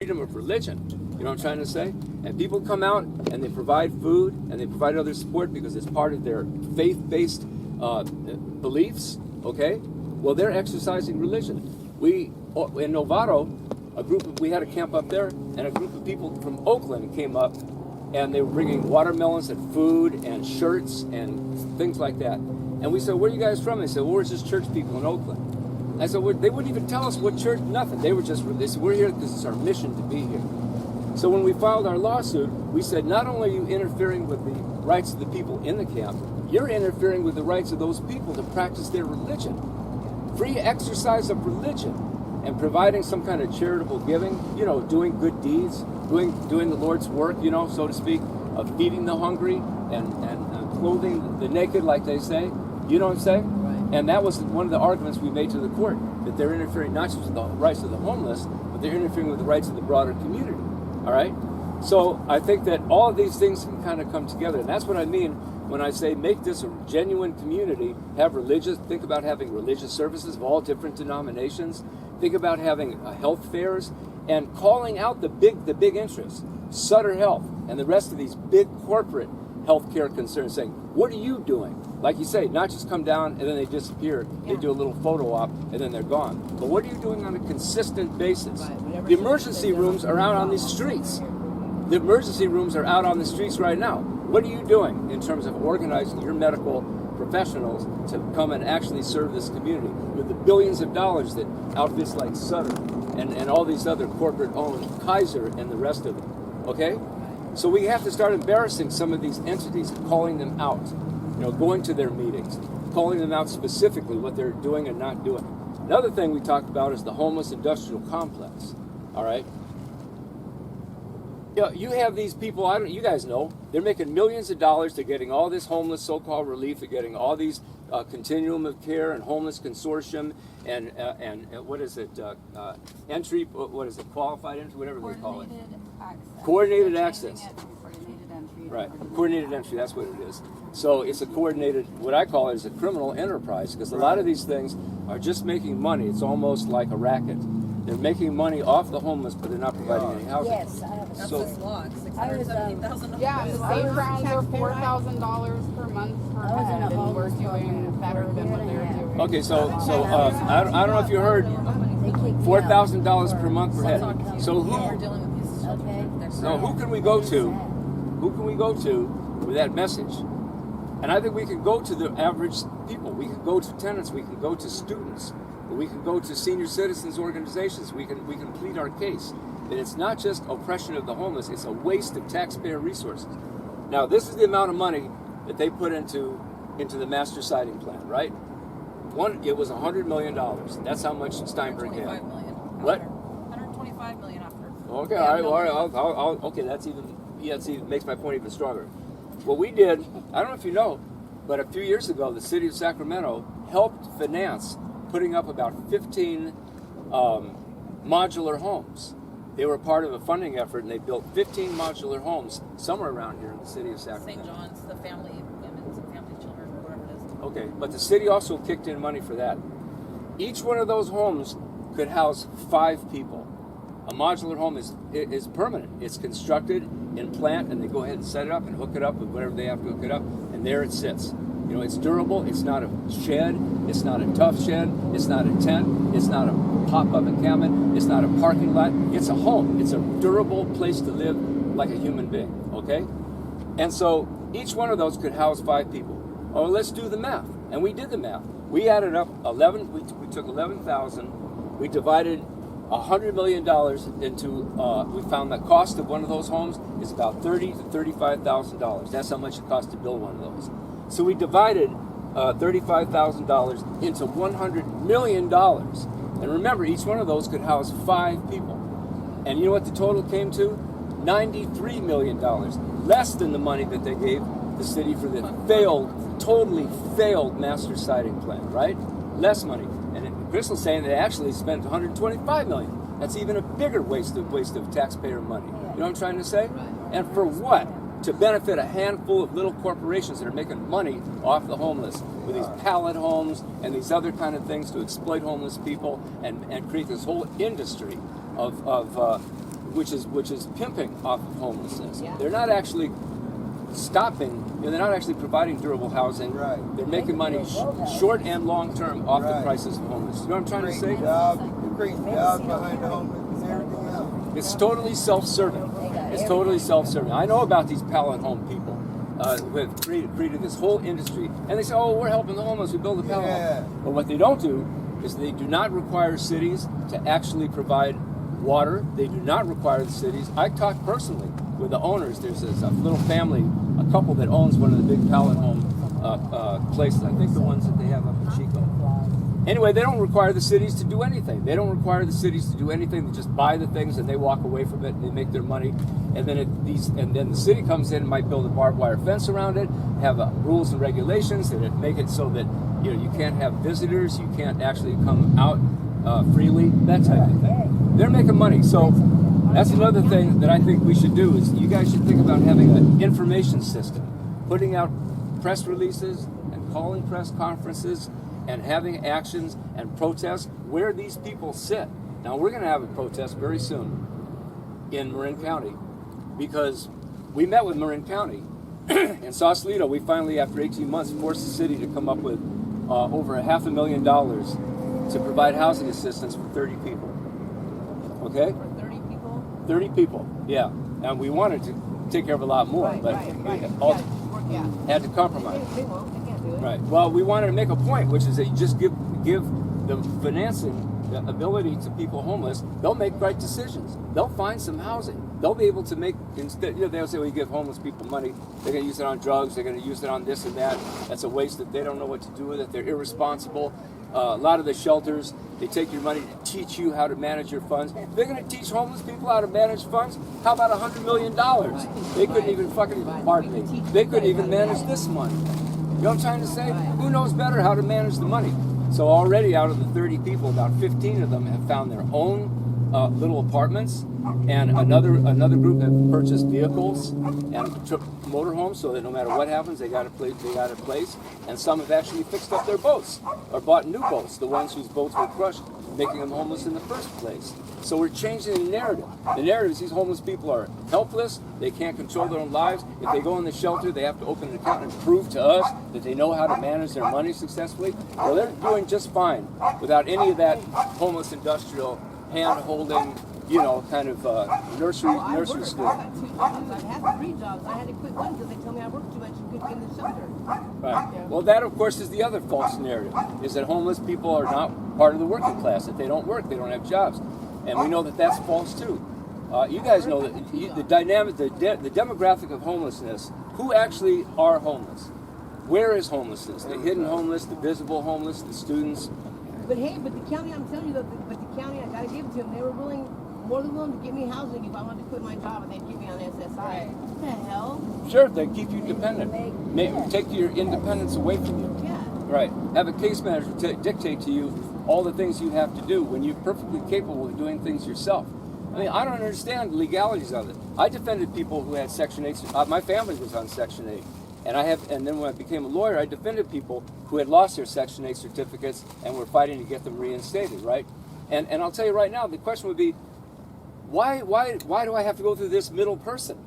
freedom of religion. You know what I'm trying to say? And people come out and they provide food and they provide other support because it's part of their faith-based beliefs. Okay? Well, they're exercising religion. We in Novato, we had a camp up there, and a group of people from Oakland came up, and they were bringing watermelons and food and shirts and things like that. And we said, "Where are you guys from?" They said, "Well, we're just church people in Oakland." I said, well, they wouldn't even tell us what church, nothing. They said, "We're here because it's our mission to be here." So when we filed our lawsuit, we said, not only are you interfering with the rights of the people in the camp, you're interfering with the rights of those people to practice their religion. Free exercise of religion and providing some kind of charitable giving, you know, doing good deeds, doing the Lord's work, you know, so to speak, of feeding the hungry and clothing the naked, like they say. You know what I'm saying? And that was one of the arguments we made to the court, that they're interfering not just with the rights of the homeless, but they're interfering with the rights of the broader community. All right? So I think that all of these things can kind of come together. And that's what I mean when I say make this a genuine community, think about having religious services of all different denominations, think about having health fairs, and calling out the big interests, Sutter Health and the rest of these big corporate healthcare concerns, saying, what are you doing? Like you say, not just come down and then they disappear. Yeah. They do a little photo op and then they're gone. But what are you doing on a consistent basis? Right. The emergency rooms are out on the streets. The emergency rooms are out on the streets right now. What are you doing in terms of organizing your medical professionals to come and actually serve this community with the billions of dollars that outfits like Sutter and all these other corporate-owned Kaiser and the rest of them? Okay? So we have to start embarrassing some of these entities and calling them out. You know, going to their meetings, calling them out specifically what they're doing and not doing. Another thing we talked about is the homeless industrial complex. All right. You have these people. You guys know they're making millions of dollars. They're getting all this homeless so-called relief. They're getting all these continuum of care and homeless consortium and what is it? Entry. What is it? Qualified entry. Whatever they call it. Coordinated access. Right, coordinated entry, that's what it is. So it's a coordinated, what I call it is a criminal enterprise, because a lot of these things are just making money. It's almost like a racket. They're making money off the homeless, but they're not providing any housing. Yes, I have a That's this law, $617,000. Yeah, the state rounds are $4,000 per month per head, and we're doing better than what they're doing. Okay, so I don't know if you heard, $4,000 per month per head. So who can we go to? Who can we go to with that message? And I think we can go to the average people. We can go to tenants. We can go to students. We can go to senior citizens organizations. We can plead our case that it's not just oppression of the homeless. It's a waste of taxpayer resources. Now, this is the amount of money that they put into the master siding plan, right? It was $100 million. That's how much Steinberg had. $125 million. What? $125 million after. Okay, all right. Okay, that's even. Yeah, see, it makes my point even stronger. What we did, I don't know if you know, but a few years ago, the city of Sacramento helped finance putting up about 15 modular homes. They were part of a funding effort, and they built 15 modular homes somewhere around here in the city of Sacramento. St. John's, the family women's and family children, or whatever it is. Okay, but the city also kicked in money for that. Each one of those homes could house 5 people. A modular home is permanent. It's constructed in plant, and they go ahead and set it up and hook it up with whatever they have to hook it up, and there it sits. You know, it's durable. It's not a shed. It's not a tough shed. It's not a tent. It's not a pop-up encampment. It's not a parking lot. It's a home. It's a durable place to live like a human being, okay? And so each one of those could house 5 people. Oh, let's do the math. And we did the math. We added up 11. We took 11,000. We divided $100 million into, we found the cost of one of those homes is about $30,000 to $35,000. That's how much it costs to build one of those. So we divided $35,000 into $100 million. And remember, each one of those could house 5 people. And you know what the total came to? $93 million, less than the money that they gave the city for the totally failed master siding plan, right? Less money. And Crystal's saying they actually spent $125 million. That's even a bigger waste of taxpayer money. You know what I'm trying to say? And for what? To benefit a handful of little corporations that are making money off the homeless with these pallet homes and these other kind of things to exploit homeless people and create this whole industry of which is pimping off of homelessness. Yeah. They're not actually stopping. They're not actually providing durable housing. Right. They're making money short and long term off the prices of homeless. You know what I'm trying to say? Creating jobs behind the homeless and everything else. It's totally self-serving. It's totally self-serving. I know about these pallet home people who have created this whole industry, and they say, "Oh, we're helping the homeless. We build a pallet home." But what they don't do is they do not require cities to actually provide water. They do not require the cities. I talked personally with the owners. There's a little family, a couple that owns one of the big pallet home places. I think the ones that they have up in Chico. Anyway, they don't require the cities to do anything. They don't require the cities to do anything. They just buy the things and they walk away from it and they make their money. And then the city comes in and might build a barbed wire fence around it, have rules and regulations that make it so that you can't have visitors, you can't actually come out freely, that type of thing. They're making money. So that's another thing that I think we should do is you guys should think about having an information system, putting out press releases and calling press conferences and having actions and protests where these people sit. Now we're going to have a protest very soon in Marin County because we met with Marin County. In Sausalito, we finally, after 18 months, forced the city to come up with over $500,000 to provide housing assistance for 30 people. Okay? For 30 people? 30 people, yeah. And we wanted to take care of a lot more, but we had to compromise. They won't. They can't do it. Right. Well, we wanted to make a point, which is that you just give the financing, the ability to people homeless. They'll make right decisions. They'll find some housing. They'll be able to make instead. They'll say, "Well, you give homeless people money. They're going to use it on drugs. They're going to use it on this and that. That's a waste. That they don't know what to do with it. They're irresponsible." A lot of the shelters, they take your money to teach you how to manage your funds. They're going to teach homeless people how to manage funds. How about $100 million? They couldn't even pardon me. They couldn't even manage this money. You know what I'm trying to say? Who knows better how to manage the money? So already out of the 30 people, about 15 of them have found their own little apartments, and another group have purchased vehicles and took motorhomes so that no matter what happens, they got a place. And some have actually fixed up their boats or bought new boats, the ones whose boats were crushed, making them homeless in the first place. So we're changing the narrative. The narrative is these homeless people are helpless. They can't control their own lives. If they go in the shelter, they have to open an account and prove to us that they know how to manage their money successfully. Well, they're doing just fine without any of that homeless industrial hand-holding, kind of nursery school. I've got 2 jobs. I've had 3 jobs. I had to quit one because they told me I worked too much and couldn't get in the shelter. Right. Yeah. Well, that, of course, is the other false narrative, is that homeless people are not part of the working class, that they don't work, they don't have jobs. And we know that that's false, too. You guys know that the dynamic, the demographic of homelessness, who actually are homeless? Where is homelessness? The hidden homeless, the visible homeless, the students. But hey, the county, I'm telling you, the county, I got to give it to them. They were more than willing to give me housing if I wanted to quit my job and they'd keep me on SSI. What the hell? Sure, they keep you dependent. Take your independence away from you. Yeah. Right. Have a case manager dictate to you all the things you have to do when you're perfectly capable of doing things yourself. I mean, I don't understand the legalities of it. I defended people who had Section 8. My family was on Section 8. And then when I became a lawyer, I defended people who had lost their Section 8 certificates and were fighting to get them reinstated, right? And I'll tell you right now, the question would be, why do I have to go through this middle person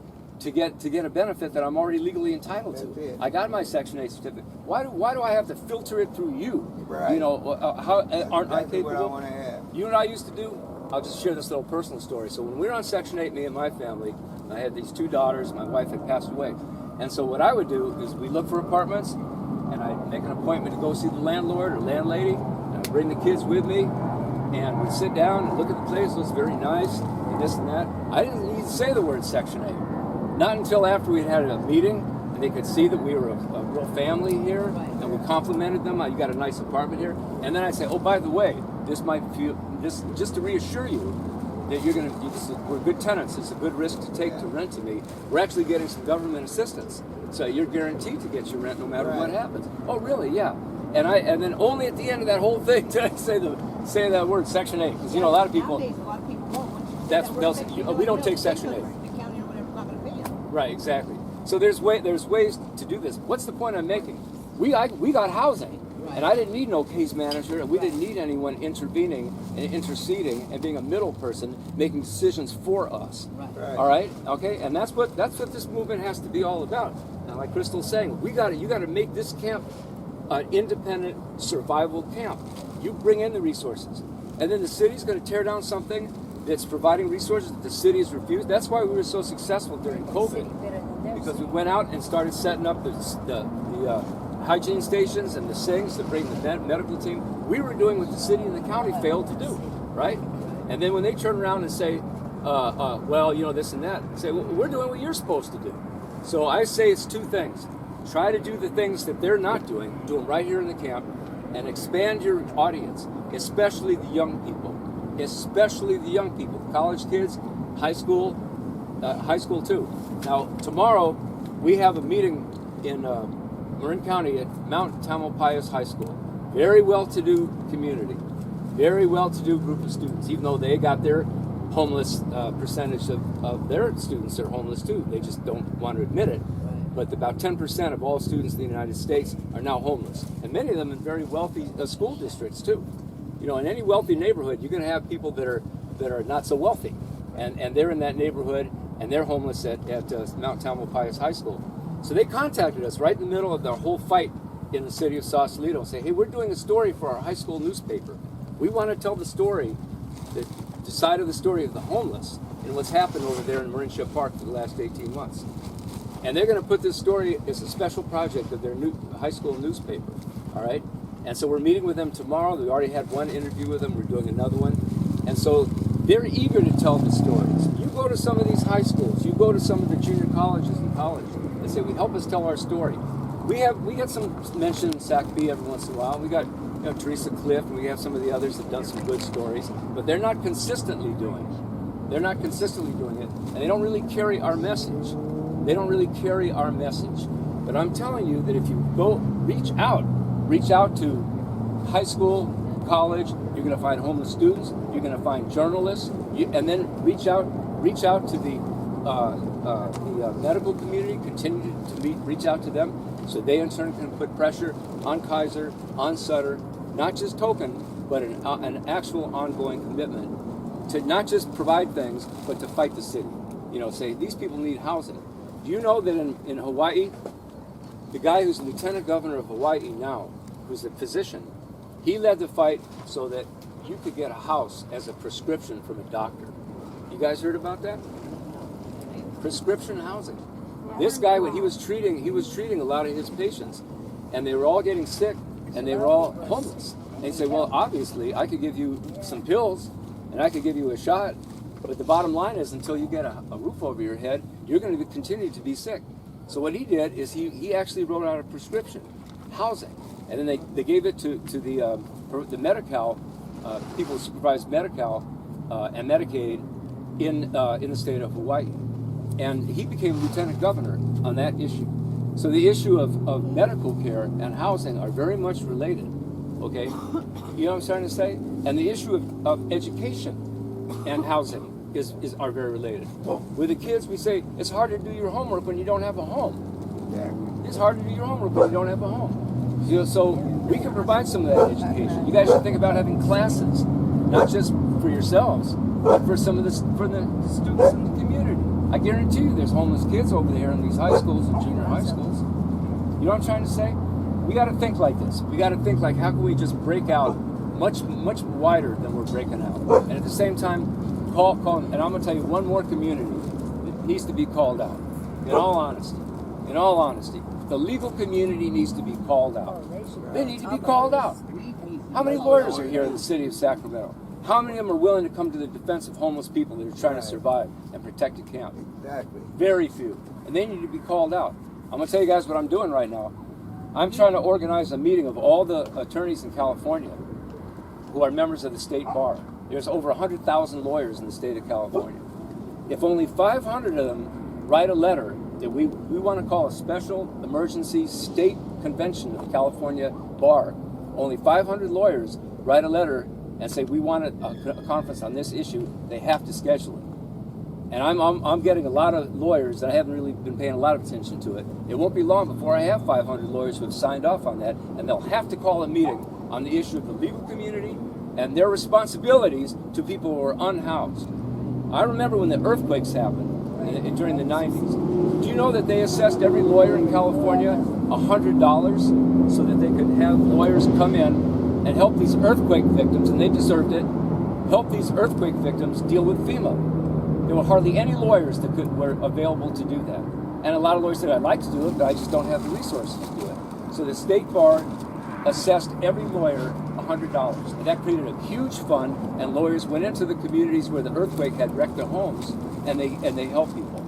to get a benefit that I'm already legally entitled to? I got my Section 8 certificate. Why do I have to filter it through you? Right. Aren't I capable? What I want to have. You know what I used to do? I'll just share this little personal story. So when we were on Section 8, me and my family, I had these 2 daughters. My wife had passed away. And so what I would do is we look for apartments, and I'd make an appointment to go see the landlord or landlady, and I'd bring the kids with me, and we'd sit down and look at the place. It was very nice, and this and that. I didn't even say the word Section 8. Not until after we'd had a meeting, and they could see that we were a real family here, and we complimented them. You got a nice apartment here. And then I'd say, oh, by the way, just to reassure you, that we're good tenants. It's a good risk to take to rent to me. We're actually getting some government assistance, so you're guaranteed to get your rent no matter what happens. Oh, really? Yeah. And then only at the end of that whole thing did I say that word Section 8, because a lot of people. Nowadays, a lot of people won't. They'll say, we don't take Section 8. The county or whatever's not going to pay you. Right. Exactly. So there's ways to do this. What's the point I'm making? We got housing. And I didn't need no case manager, and we didn't need anyone intervening and interceding and being a middle person making decisions for us. Right. All right, okay, and that's what this movement has to be all about. And like Crystal's saying, you got to make this camp an independent survival camp. You bring in the resources, and then the city's going to tear down something that's providing resources that the city has refused. That's why we were so successful during COVID, because we went out and started setting up the hygiene stations and the SINGs to bring the medical team. We were doing what the city and the county failed to do, right? And then when they turn around and say, well, you know, this and that, say, well, we're doing what you're supposed to do. So I say it's two things. Try to do the things that they're not doing, do them right here in the camp, and expand your audience, especially the young people. Especially the young people, college kids, high school too. Now, tomorrow, we have a meeting in Marin County at Mount Tamalpais High School. Very well-to-do community, very well-to-do group of students, even though they got their homeless percentage of their students are homeless too. They just don't want to admit it. But about 10% of all students in the United States are now homeless, and many of them in very wealthy school districts too. You know, in any wealthy neighborhood, you're going to have people that are not so wealthy, and they're in that neighborhood, and they're homeless at Mount Tamalpais High School. So they contacted us right in the middle of the whole fight in the city of Sausalito and say, hey, we're doing a story for our high school newspaper. We want to tell the story, the side of the story of the homeless and what's happened over there in Marinship Park for the last 18 months. And they're going to put this story as a special project of their new high school newspaper, all right? And so we're meeting with them tomorrow. We already had one interview with them. We're doing another one. And so they're eager to tell the stories. You go to some of these high schools. You go to some of the junior colleges and college and say, well, help us tell our story. We get some mention in SACB every once in a while. We got Teresa Cliff, and we have some of the others that have done some good stories. But they're not consistently doing it. They're not consistently doing it. And they don't really carry our message. They don't really carry our message. But I'm telling you that if you go reach out to high school, college, you're going to find homeless students, you're going to find journalists, and then reach out to the medical community, continue to reach out to them, so they in turn can put pressure on Kaiser, on Sutter, not just token, but an actual ongoing commitment to not just provide things, but to fight the city. You know, say, these people need housing. Do you know that in Hawaii, the guy who's the lieutenant governor of Hawaii now, who's a physician, he led the fight so that you could get a house as a prescription from a doctor. You guys heard about that? Prescription housing. This guy, when he was treating a lot of his patients, and they were all getting sick, and they were all homeless. And he'd say, well, obviously, I could give you some pills, and I could give you a shot, but the bottom line is, until you get a roof over your head, you're going to continue to be sick. So what he did is he actually wrote out a prescription, housing, and then they gave it to the Medi-Cal, people who supervise Medi-Cal and Medicaid in the state of Hawaii. And he became lieutenant governor on that issue. So the issue of medical care and housing are very much related, okay? You know what I'm trying to say? And the issue of education and housing are very related. With the kids, we say, it's hard to do your homework when you don't have a home. It's hard to do your homework when you don't have a home. You know, so we can provide some of that education. You guys should think about having classes, not just for yourselves, but for some of the students in the community. I guarantee you there's homeless kids over there in these high schools and junior high schools. You know what I'm trying to say? We got to think like this. We got to think like, how can we just break out much wider than we're breaking out? And at the same time, call, and I'm going to tell you one more community that needs to be called out. In all honesty, the legal community needs to be called out. They need to be called out. How many lawyers are here in the city of Sacramento? How many of them are willing to come to the defense of homeless people that are trying to survive and protect a camp? Exactly. Very few. And they need to be called out. I'm going to tell you guys what I'm doing right now. I'm trying to organize a meeting of all the attorneys in California who are members of the state bar. There's over 100,000 lawyers in the state of California. If only 500 of them write a letter that we want to call a special emergency state convention of the California bar, only 500 lawyers write a letter and say we want a conference on this issue, they have to schedule it. And I'm getting a lot of lawyers that I haven't really been paying a lot of attention to it. It won't be long before I have 500 lawyers who have signed off on that, and they'll have to call a meeting on the issue of the legal community and their responsibilities to people who are unhoused. I remember when the earthquakes happened during the 90s. Do you know that they assessed every lawyer in California $100 so that they could have lawyers come in and help these earthquake victims, and they deserved it, help these earthquake victims deal with FEMA? There were hardly any lawyers that were available to do that. And a lot of lawyers said, I'd like to do it, but I just don't have the resources to do it. So the state bar assessed every lawyer $100. And that created a huge fund, and lawyers went into the communities where the earthquake had wrecked their homes, and they helped people.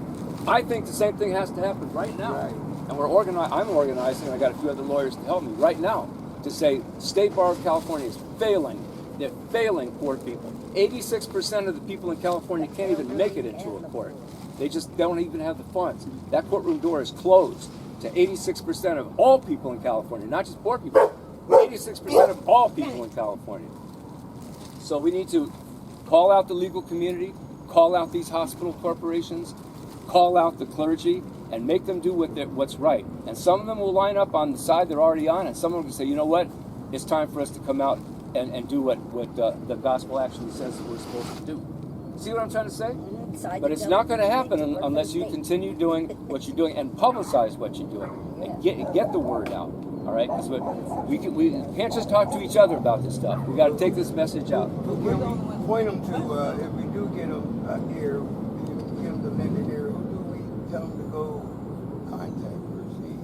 I think the same thing has to happen right now. Right. And I'm organizing, and I got a few other lawyers to help me right now to say, State Bar of California is failing. They're failing poor people. 86% of the people in California can't even make it into a court. They just don't even have the funds. That courtroom door is closed to 86% of all people in California, not just poor people, 86% of all people in California. So we need to call out the legal community, call out these hospital corporations, call out the clergy, and make them do what's right. And some of them will line up on the side they're already on, and some of them will say, you know what, it's time for us to come out and do what the gospel actually says that we're supposed to do. See what I'm trying to say? But it's not going to happen unless you continue doing what you're doing and publicize what you're doing and get the word out. All right? Because we can't just talk to each other about this stuff. We got to take this message out. But can we point them to, if we do get them here, get them demented here, who do we tell them to go contact or see?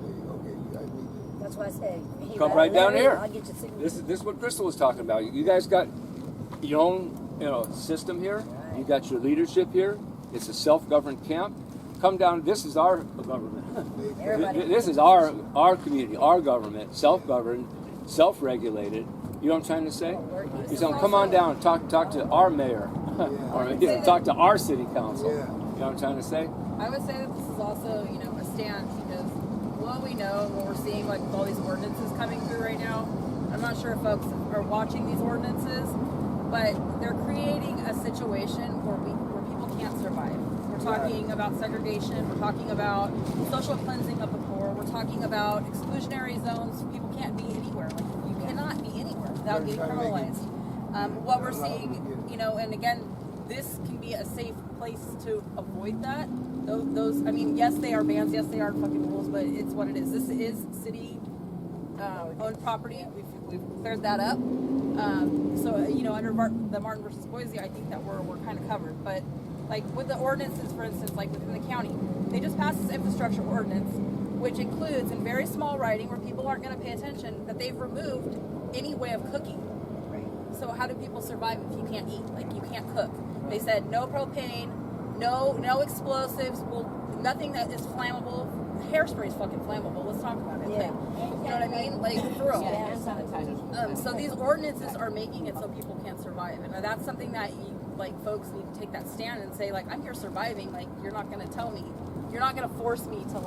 Say, okay, you guys need to. That's why I say, hey, Come right down here. I'll get you signature. This is what Crystal was talking about. You guys got your own system here. You got your leadership here. It's a self-governed camp. Come down. This is our government. Everybody. This is our community, our government, self-governed, self-regulated. You know what I'm trying to say? You say, come on down, talk to our mayor, or talk to our city council. Yeah. You know what I'm trying to say? I would say that this is also, a stance, because what we know and what we're seeing, like with all these ordinances coming through right now, I'm not sure if folks are watching these ordinances, but they're creating a situation where people can't survive. We're talking about segregation, we're talking about social cleansing of the poor, we're talking about exclusionary zones. People can't be anywhere. Like, you cannot be anywhere without getting criminalized. What we're seeing, and again, this can be a safe place to avoid that. Those, yes, they are bans, yes, they are fucking rules, but it's what it is. This is city owned property. We've cleared that up. So under the Martin versus Boise, I think that we're kind of covered. But like with the ordinances, for instance, like within the county, they just passed this infrastructure ordinance, which includes in very small writing where people aren't going to pay attention that they've removed any way of cooking. So how do people survive if you can't eat? Like, you can't cook. They said no propane, no explosives, nothing that is flammable. Hairspray is fucking flammable. Let's talk about it. Yeah. Like, you know what I mean? Like, for real. Yeah, hand sanitizer. So these ordinances are making it so people can't survive, and that's something that folks need to take that stand and say, like, I'm here surviving. Like, you're not going to tell me, you're not going to force me to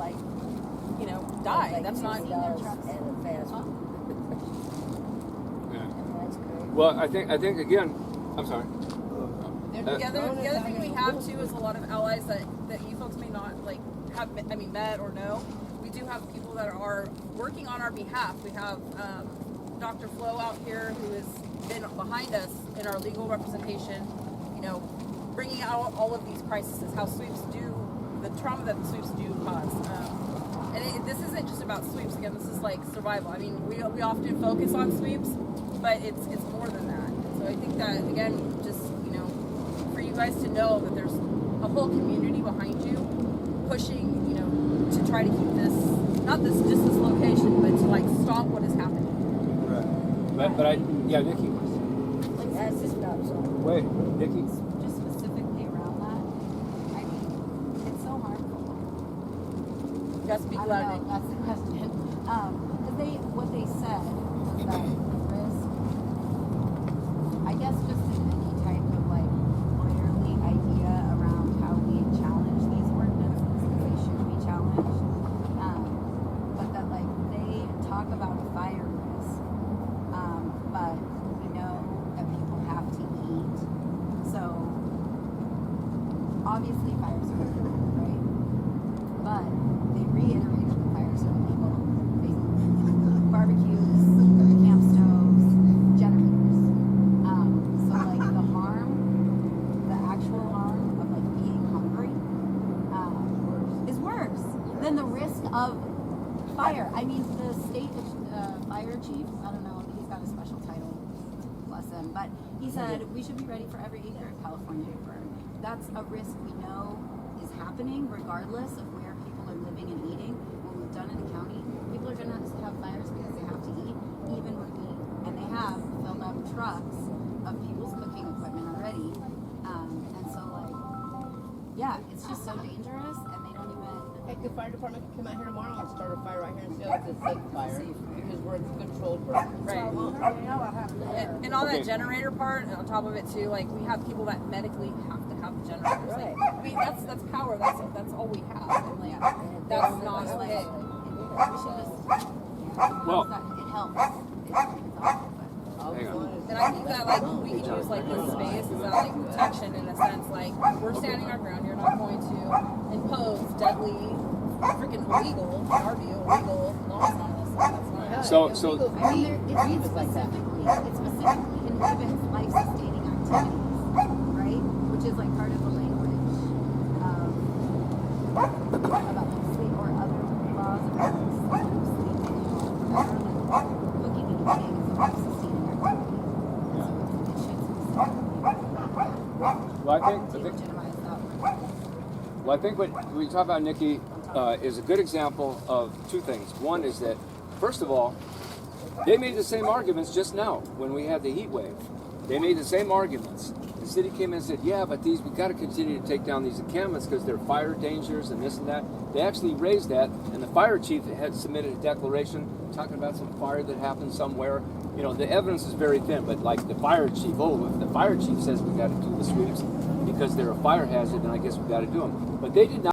die. Like That's not. $60 and a fast food. That's great. Well, I think again, I'm sorry. The other thing we have too is a lot of allies that you folks may not have met or know. We do have people that are working on our behalf. We have Dr. Flo out here who has been behind us in our legal representation, bringing out all of these crises, how sweeps do, the trauma that the sweeps do cause. And this isn't just about sweeps. Again, this is like survival. We often focus on sweeps, but it's more than that. So I think that, again, just, for you guys to know that there's a whole community behind you pushing, to try to keep this, not this location, but to stop what is happening. Right. But Nikki. That's the stop zone. Wait, Nikki. Just specifically around that, it's so harmful. You guys speak I loud. don't know, that's the question. Because what they said was that the risk, I guess just any type of lawyerly idea around how we challenge these ordinances, because they should be challenged. But that they talk about a fire risk, but we know that people have to eat. So obviously clearly fires are illegal, right? But they reiterated that fires are illegal. Barbecues, camp stoves, generators. So like the harm, the actual harm of like being hungry, is worse than the risk of fire. I mean, the state fire chief, I don't know, he's got a special title, bless him, but he said we should be ready for every acre in California to burn. That's a risk we know is happening regardless of where people are living and eating. What we've done in the county, people are going to have fires because they have to eat, even when we, and they have filled up trucks of people's cooking equipment already. And so like, yeah, it's just so dangerous, and they don't even. Heck, the fire department can come out here tomorrow and start a fire right here and say it's a safe fire because we're a controlled burn. Right. And on that generator part, and on top of it too, like we have people that medically have to have the generators. Like, I mean, that's power. That's all we have. And like, that's not okay. We should just. Well, It helps. It's awful, but. Hang on. And I think that like we can use like this space as that like protection in a sense. Like we're standing our ground. You're not going to impose deadly, freaking illegal, in our view, illegal laws on us. That's not. So I mean, it's specifically inhibits life-sustaining activities, right? Which is like part of the language about like sleep or other laws about sleeping or cooking and eating is a life-sustaining activity. So it should specifically well, I think delegitimize that one. Well, I think what we talk about, Nikki, is a good example of two things. One is that, first of all, they made the same arguments just now when we had the heat wave. They made the same arguments. The city came in and said, yeah, but we've got to continue to take down these encampments because they're fire dangers and this and that. They actually raised that, and the fire chief had submitted a declaration talking about some fire that happened somewhere. You know, the evidence is very thin, but like the fire chief, if the fire chief says we got to do the sweeps because they're a fire hazard, then I guess we got to do them. But they did not.